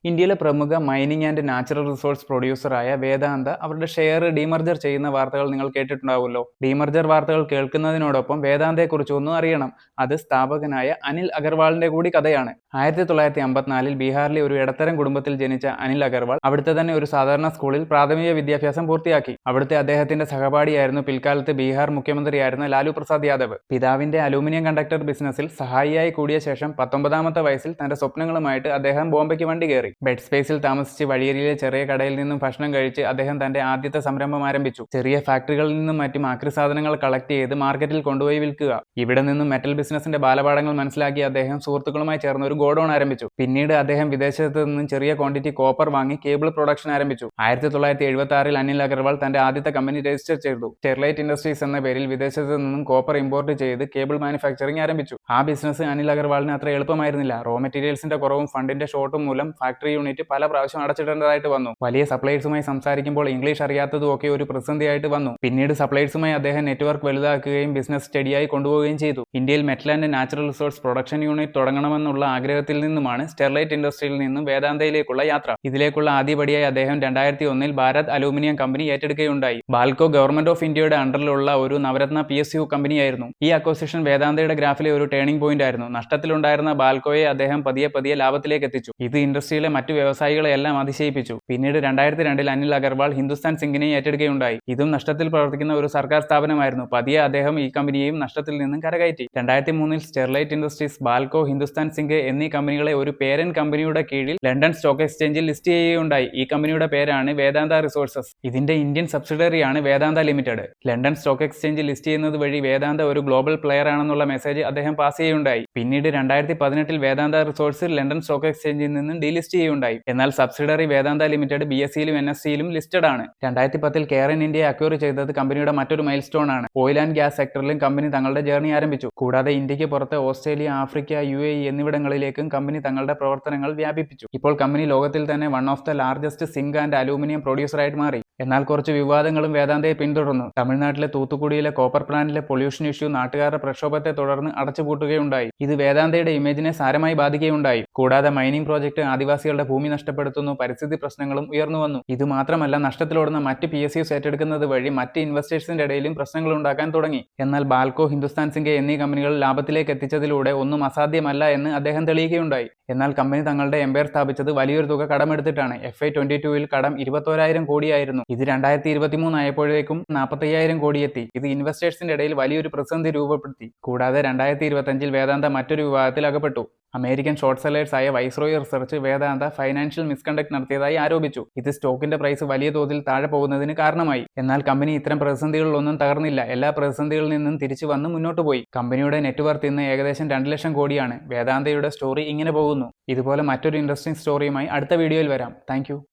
ഇന്ത്യയിലെ പ്രമുഖ mining and natural resource പ്രൊഡ്യൂസറായ വേദാന്ത അവരുടെ ഷെയർ ഡീമർജർ ചെയ്യുന്ന വാർത്തകൾ നിങ്ങൾ കേട്ടിട്ടുണ്ടാവുമല്ലോ. ഡീമർജർ വാർത്തകൾ കേൾക്കുന്നതിനോടൊപ്പം വേദാന്തയെക്കുറിച്ച് ഒന്നും അറിയണം. അത് സ്ഥാപകനായ അനിൽ അഗർവാളിന്റെ കൂടി കഥയാണ്. 1954 ബീഹാറിലെ ഒരു ഇടത്തരം കുടുംബത്തിൽ ജനിച്ച അനിൽ അഗർവാൾ അവിടുത്തെ തന്നെ ഒരു സാധാരണ സ്കൂളിൽ പ്രാഥമിക വിദ്യാഭ്യാസം പൂർത്തിയാക്കി. അവിടുത്തെ അദ്ദേഹത്തിന്റെ സഹപാഠിയായിരുന്നു പിൽക്കാലത്ത് ബീഹാർ മുഖ്യമന്ത്രിയായിരുന്ന ലാലു പ്രസാദ് യാദവ്. പിതാവിന്റെ അലൂമിനിയം കണ്ടക്ടർ ബിസിനസ്സിൽ സഹായിയായി കൂടിയ ശേഷം 19ാമത്തെ വയസ്സിൽ തന്റെ സ്വപ്നങ്ങളുമായിട്ട് അദ്ദേഹം ബോംബെക്ക് വണ്ടി കയറി. ബെഡ് സ്പേസിൽ താമസിച്ച് വഴിയരിയിലെ ചെറിയ കടയിൽ നിന്നും ഭക്ഷണം കഴിച്ച് അദ്ദേഹം തന്റെ ആദ്യത്തെ സംരംഭം ആരംഭിച്ചു. ചെറിയ ഫാക്ടറികളിൽ നിന്നും മറ്റും ആക്രി സാധനങ്ങൾ കളക്ട് ചെയ്ത് മാർക്കറ്റിൽ കൊണ്ടുപോയി വിൽക്കുക. ഇവിടെ നിന്നും മെറ്റൽ ബിസിനസിന്റെ ബാലപാഠങ്ങൾ മനസ്സിലാക്കി അദ്ദേഹം സുഹൃത്തുക്കളുമായി ചേർന്ന് ഒരു ഗോഡൌൺ ആരംഭിച്ചു. പിന്നീട് അദ്ദേഹം വിദേശത്ത് നിന്നും ചെറിയ ക്വാണ്ടിറ്റി കോപ്പർ വാങ്ങി കേബിൾ പ്രൊഡക്ഷൻ ആരംഭിച്ചു. 1976 അനിൽ അഗർവാൾ തന്റെ ആദ്യത്തെ കമ്പനി രജിസ്റ്റർ ചെയ്തു. സ്റ്റെർലൈറ്റ് ഇൻഡസ്ട്രീസ് എന്ന പേരിൽ വിദേശത്ത് നിന്നും കോപ്പർ ഇമ്പോർട്ട് ചെയ്ത് കേബിൾ മാനുഫാക്ചറിംഗ് ആരംഭിച്ചു. ആ ബിസിനസ് അനിൽ അഗർവാളിന് അത്ര എളുപ്പമായിരുന്നില്ല. റോ മെറ്റീരിയൽസിന്റെ കുറവും ഫണ്ടിന്റെ ഷോർട്ടും മൂലം ഫാക്ടറി യൂണിറ്റ് പല പ്രാവശ്യം അടച്ചിടേണ്ടതായിട്ട് വന്നു. വലിയ സപ്ലൈസുമായി സംസാരിക്കുമ്പോൾ ഇംഗ്ലീഷ് അറിയാത്തതും ഒക്കെ ഒരു പ്രതിസന്ധിയായിട്ട് വന്നു. പിന്നീട് സപ്ലൈസുമായി അദ്ദേഹം നെറ്റ്വർക്ക് വലുതാക്കുകയും ബിസിനസ് സ്റ്റഡിയായി കൊണ്ടുപോവുകയും ചെയ്തു. ഇന്ത്യയിൽ metal and natural resource production unit തുടങ്ങണമെന്നുള്ള ആഗ്രഹത്തിൽ നിന്നുമാണ് സ്റ്റെർലൈറ്റ് ഇൻഡസ്ട്രിയിൽ നിന്നും വേദാന്തയിലേക്കുള്ള യാത്ര. ഇതിലേക്കുള്ള ആദ്യപടിയായി അദ്ദേഹം 2001 ഭാരത് അലൂമിനിയം കമ്പനി ഏറ്റെടുക്കുകയുണ്ടായി. ബാൽക്കോ ഗവൺമെന്റ് ഓഫ് ഇന്ത്യയുടെ അണ്ടറിലുള്ള ഒരു നവരത്ന PSU കമ്പനിയായിരുന്നു. ഈ അക്വസിഷൻ വേദാന്തയുടെ ഗ്രാഫിലെ ഒരു ടേണിംഗ് പോയിന്റ് ആയിരുന്നു. നഷ്ടത്തിലുണ്ടായിരുന്ന ബാൽക്കോയെ അദ്ദേഹം പതിയെ ലാഭത്തിലേക്ക് എത്തിച്ചു. ഇത് ഇൻഡസ്ട്രിയിലെ മറ്റു വ്യവസായികളെല്ലാം അതിശയിപ്പിച്ചു. പിന്നീട് 2002 അനിൽ അഗർവാൾ ഹിന്ദുസ്ഥാൻ സിങ്കിനെ ഏറ്റെടുക്കുകയുണ്ടായി. ഇതും നഷ്ടത്തിൽ പ്രവർത്തിക്കുന്ന ഒരു സർക്കാർ സ്ഥാപനമായിരുന്നു. പതിയെ അദ്ദേഹം ഈ കമ്പനിയെയും നഷ്ടത്തിൽ നിന്നും കരകയറ്റി. 2003 സ്റ്റെർലൈറ്റ് ഇൻഡസ്ട്രീസ്, ബാൽക്കോ, ഹിന്ദുസ്ഥാൻ സിങ്ക് എന്നീ കമ്പനികളെ ഒരു പേരന്റ് കമ്പനിയുടെ കീഴിൽ ലണ്ടൻ സ്റ്റോക്ക് എക്സ്ചേഞ്ചിൽ ലിസ്റ്റ് ചെയ്യുകയുണ്ടായി. ഈ കമ്പനിയുടെ പേരാണ് വേദാന്ത റിസോഴ്സസ്. ഇതിന്റെ ഇന്ത്യൻ സബ്സിഡറിയാണ് വേദാന്ത ലിമിറ്റഡ്. ലണ്ടൻ സ്റ്റോക്ക് എക്സ്ചേഞ്ചിൽ ലിസ്റ്റ് ചെയ്യുന്നത് വഴി വേദാന്ത ഒരു ഗ്ലോബൽ പ്ലെയർ ആണെന്നുള്ള മെസ്സേജ് അദ്ദേഹം പാസ് ചെയ്യുകയുണ്ടായി. പിന്നീട് 2018 വേദാന്ത റിസോഴ്സ് ലണ്ടൻ സ്റ്റോക്ക് എക്സ്ചേഞ്ചിൽ നിന്നും ഡീലിസ്റ്റ് ചെയ്യുകയുണ്ടായി. എന്നാൽ സബ്സിഡറി വേദാന്ത ലിമിറ്റഡ് BSEയിലും NSEയിലും ലിസ്റ്റഡ് ആണ്. 2010 കെയർ ഇൻ ഇന്ത്യയെ അക്വയർ ചെയ്തത് കമ്പനിയുടെ മറ്റൊരു മൈൽ സ്റ്റോൺ ആണ്. ഓയിൽ ആൻഡ് ഗ്യാസ് സെക്ടറിലും കമ്പനി തങ്ങളുടെ ജേർണി ആരംഭിച്ചു. കൂടാതെ ഇന്ത്യക്ക് പുറത്ത് ഓസ്ട്രേലിയ, ആഫ്രിക്ക, UAE എന്നിവിടങ്ങളിലേക്കും കമ്പനി തങ്ങളുടെ പ്രവർത്തനങ്ങൾ വ്യാപിപ്പിച്ചു. ഇപ്പോൾ കമ്പനി ലോകത്തിൽ തന്നെ one of the largest zinc and aluminium പ്രൊഡ്യൂസറായിട്ട് മാറി. എന്നാൽ കുറച്ച് വിവാദങ്ങളും വേദാന്തയെ പിന്തുടർന്നു. തമിഴ്നാട്ടിലെ തൂത്തുക്കുടിയിലെ കോപ്പർ പ്ലാന്റിലെ പൊല്യൂഷൻ ഇഷ്യൂ നാട്ടുകാരുടെ പ്രക്ഷോഭത്തെ തുടർന്ന് അടച്ചുപൂട്ടുകയുണ്ടായി. ഇത് വേദാന്തയുടെ ഇമേജിനെ സാരമായി ബാധിക്കുകയുണ്ടായി. കൂടാതെ മൈനിങ് പ്രോജക്ട് ആദിവാസികളുടെ ഭൂമി നഷ്ടപ്പെടുത്തുന്നു, പരിസ്ഥിതി പ്രശ്നങ്ങളും ഉയർന്നു വന്നു. ഇതുമാത്രമല്ല, നഷ്ടത്തിലോടുന്ന മറ്റ് PSUs ഏറ്റെടുക്കുന്നത് വഴി മറ്റ് ഇൻവെസ്റ്റേഴ്സിന്റെ ഇടയിലും പ്രശ്നങ്ങൾ ഉണ്ടാക്കാൻ തുടങ്ങി. എന്നാൽ ബാൽക്കോ, ഹിന്ദുസ്ഥാൻ സിങ്ക് എന്നീ കമ്പനികൾ ലാഭത്തിലേക്ക് എത്തിച്ചതിലൂടെ ഒന്നും അസാധ്യമല്ല എന്ന് അദ്ദേഹം തെളിയിക്കുകയുണ്ടായി. എന്നാൽ കമ്പനി തങ്ങളുടെ എംപയർ സ്ഥാപിച്ചത് വലിയൊരു തുക കടമെടുത്തിട്ടാണ്. FY22 കടം 21,000 കോടിയായിരുന്നു. ഇത് 2023 ആയപ്പോഴേക്കും 45,000 കോടിയെത്തി. ഇത് ഇൻവെസ്റ്റേഴ്സിന്റെ ഇടയിൽ വലിയൊരു പ്രതിസന്ധി രൂപപ്പെടുത്തി. കൂടാതെ 2025 വേദാന്ത മറ്റൊരു വിവാദത്തിൽ അകപ്പെട്ടു. അമേരിക്കൻ ഷോർട്ട് സെല്ലേഴ്സ് ആയ വൈസ്രോയി റിസർച്ച് വേദാന്ത ഫൈനാൻഷ്യൽ മിസ്കണ്ടക്ട് നടത്തിയതായി ആരോപിച്ചു. ഇത് സ്റ്റോക്കിന്റെ പ്രൈസ് വലിയ തോതിൽ താഴെ പോകുന്നതിന് കാരണമായി. എന്നാൽ കമ്പനി ഇത്തരം പ്രതിസന്ധികളിലൊന്നും തകർന്നില്ല. എല്ലാ പ്രതിസന്ധികളിൽ നിന്നും തിരിച്ചു വന്ന് മുന്നോട്ട് പോയി. കമ്പനിയുടെ നെറ്റ്വർത്ത് ഇന്ന് ഏകദേശം 2 ലക്ഷം കോടിയാണ്. വേദാന്തയുടെ സ്റ്റോറി ഇങ്ങനെ പോകുന്നു. ഇതുപോലെ മറ്റൊരു ഇൻട്രസ്റ്റിംഗ് സ്റ്റോറിയുമായി അടുത്ത വീഡിയോയിൽ വരാം. താങ്ക്